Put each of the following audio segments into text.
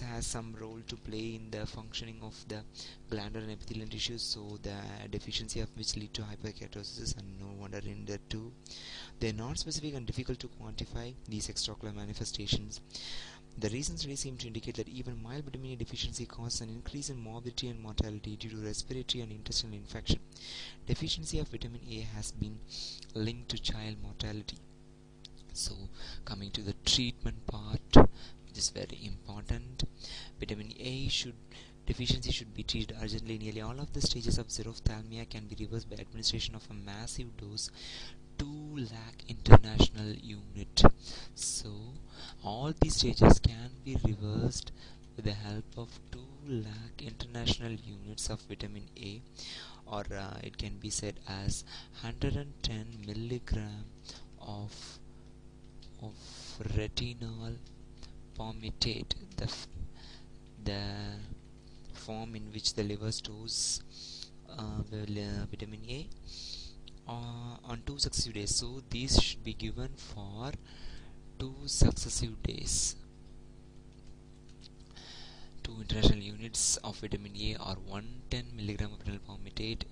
has some role to play in the functioning of the glandular and epithelial tissues, so the deficiency of which lead to hyperkeratosis, and no wonder in the two. They are not specific and difficult to quantify these extraocular manifestations. The recent studies seem to indicate that even mild vitamin A deficiency causes an increase in morbidity and mortality due to respiratory and intestinal infection. Deficiency of vitamin A has been linked to child mortality. So, coming to the treatment part, which is very important, vitamin A deficiency should be treated urgently. Nearly all of the stages of xerophthalmia can be reversed by administration of a massive dose, 2 lakh international unit. So all these stages can be reversed with the help of 2 lakh international units of vitamin A, or it can be said as 110 milligram of retinol palmitate, the form in which the liver stores vitamin A on 2 successive days. So these should be given for 2 successive days. 2 international units of vitamin A or 110 milligram of retinol palmitate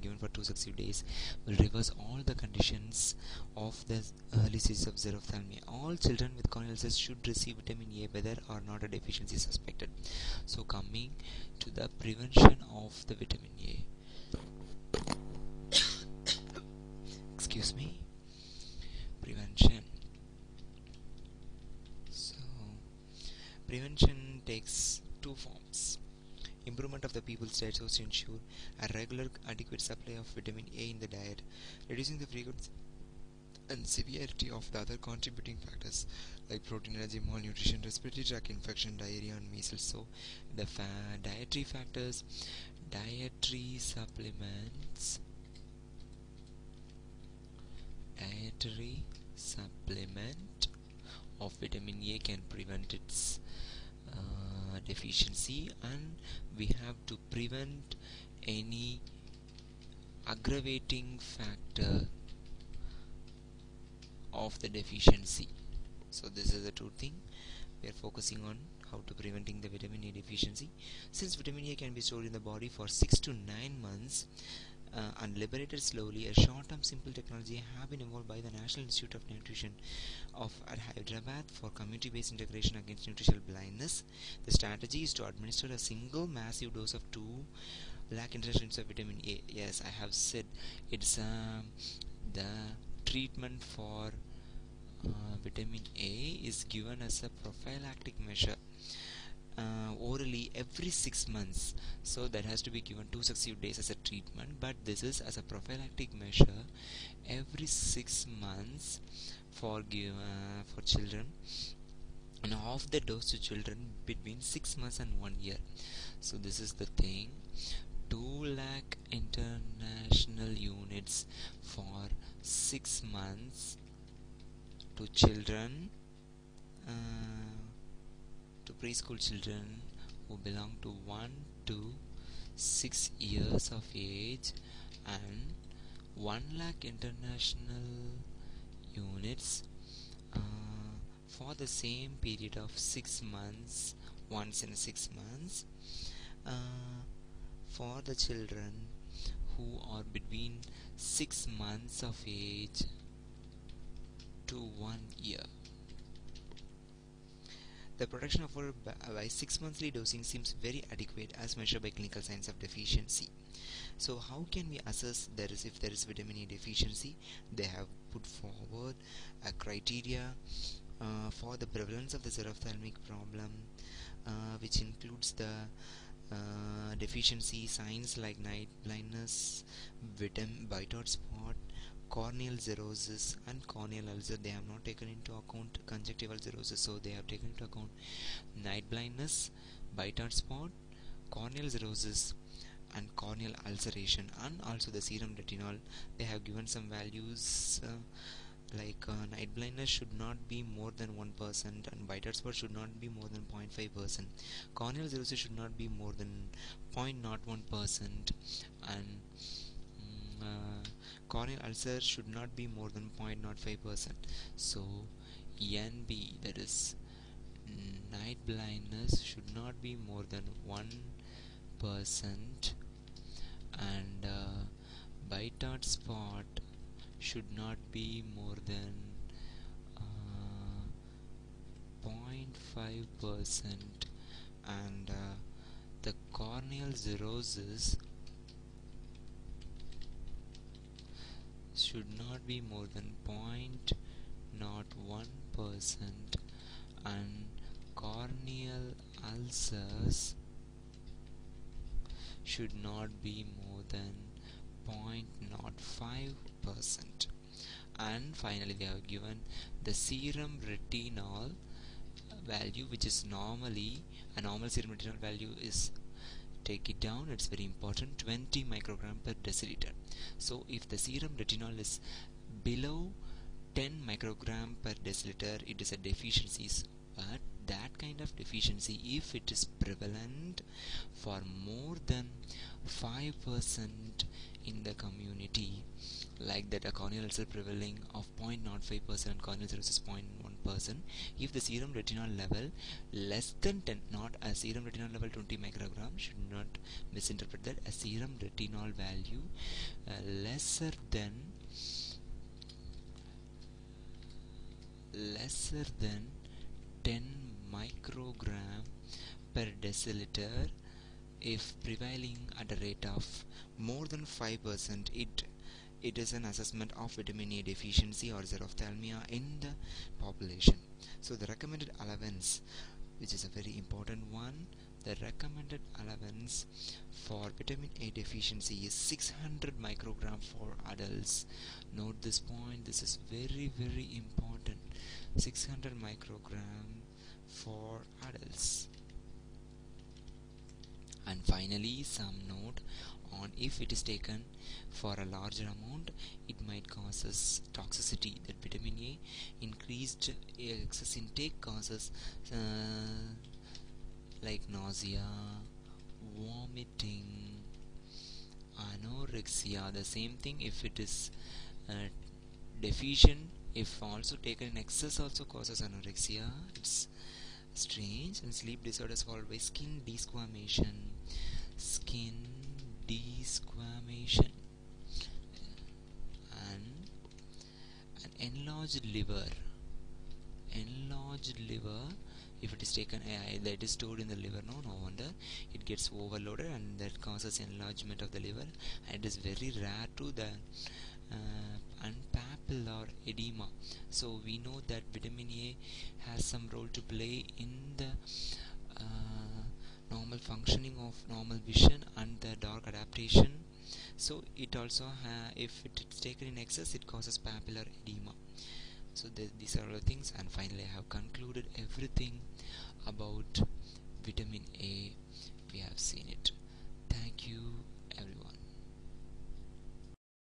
given for 2 successive days will reverse all the conditions of the early stages of xerophthalmia. All children with corneal ulcers should receive vitamin A whether or not a deficiency is suspected. So coming to the prevention of the vitamin A. Excuse me. Prevention. So prevention takes 2 forms. Improvement of the people's diet so as to ensure a regular adequate supply of vitamin A in the diet, reducing the frequency and severity of the other contributing factors like protein allergy, malnutrition, respiratory tract infection, diarrhea and measles. So the dietary factors, dietary supplement of vitamin A can prevent its deficiency, and we have to prevent any aggravating factor of the deficiency. So this is the two thing we are focusing on, how to preventing the vitamin A deficiency. Since vitamin A can be stored in the body for 6 to 9 months and liberated slowly, a short-term simple technology have been evolved by the National Institute of Nutrition of Hyderabad for community-based integration against nutritional blindness. The strategy is to administer a single massive dose of 2 lakh international units of vitamin A. Yes, I have said it's the treatment for vitamin A is given as a prophylactic measure orally every 6 months. So that has to be given 2 successive days as a treatment, but this is as a prophylactic measure every 6 months for children, and half the dose to children between 6 months and 1 year. So this is the thing, 2 lakh international units for 6 months to children, to preschool children who belong to 1 to 6 years of age, and 1 lakh international units for the same period of 6 months, once in 6 months, for the children who are between 6 months of age to 1 year. The protection offered by 6 monthly dosing seems very adequate as measured by clinical signs of deficiency. So how can we assess if there is vitamin A deficiency? They have put forward a criteria for the prevalence of the xerophthalmic problem, which includes the deficiency signs like night blindness, white out spot, corneal xerosis and corneal ulcer. They have not taken into account conjunctival xerosis, so they have taken into account night blindness, white out spot, corneal xerosis and corneal ulceration, and also the serum retinol. They have given some values like night blindness should not be more than 1%, and white out spot should not be more than 0.5%. Corneal xerosis should not be more than 0.01%, and corneal ulcer should not be more than 0.05%. So NB, that is night blindness should not be more than 1%, and bite dot spot should not be more than 0.5%, and the corneal cirrhosis should not be more than 0.01%, and corneal ulcers should not be more than 0.05%. And finally they have given the serum retinol value, which is normally a normal serum retinol value is, take it down, it's very important, 20 microgram per deciliter. So if the serum retinol is below 10 microgram per deciliter, it is a deficiency. But that kind of deficiency, if it is prevalent for more than 5% in the community, like that a corneal ulcer prevailing of 0.05% and corneal cirrhosis 0.1%, if the serum retinol level less than 10, not a serum retinol level 20 microgram, should not misinterpret that, a serum retinol value lesser than 10 microgram per deciliter, if prevailing at a rate of more than 5%, it is an assessment of vitamin A deficiency or xerophthalmia in the population. So the recommended allowance, which is a very important one, the recommended allowance for vitamin A deficiency is 600 microgram for adults. Note this point, this is very important. 600 microgram for adults. And finally, some note on if it is taken for a larger amount, it might cause us toxicity. That vitamin A increased excess intake causes like nausea, vomiting, anorexia. The same thing if it is deficient, if also taken in excess, also causes anorexia. It's strange. And sleep disorders followed by skin desquamation, and an enlarged liver. If it is taken, that is stored in the liver, no wonder it gets overloaded, and that causes enlargement of the liver. And it is very rare to the and papillar edema. So we know that vitamin A has some role to play in the normal functioning of normal vision and the dark adaptation. So it also if it is taken in excess, it causes papillar edema. So these are all the things. And finally I have concluded everything about vitamin A. We have seen it. Thank you.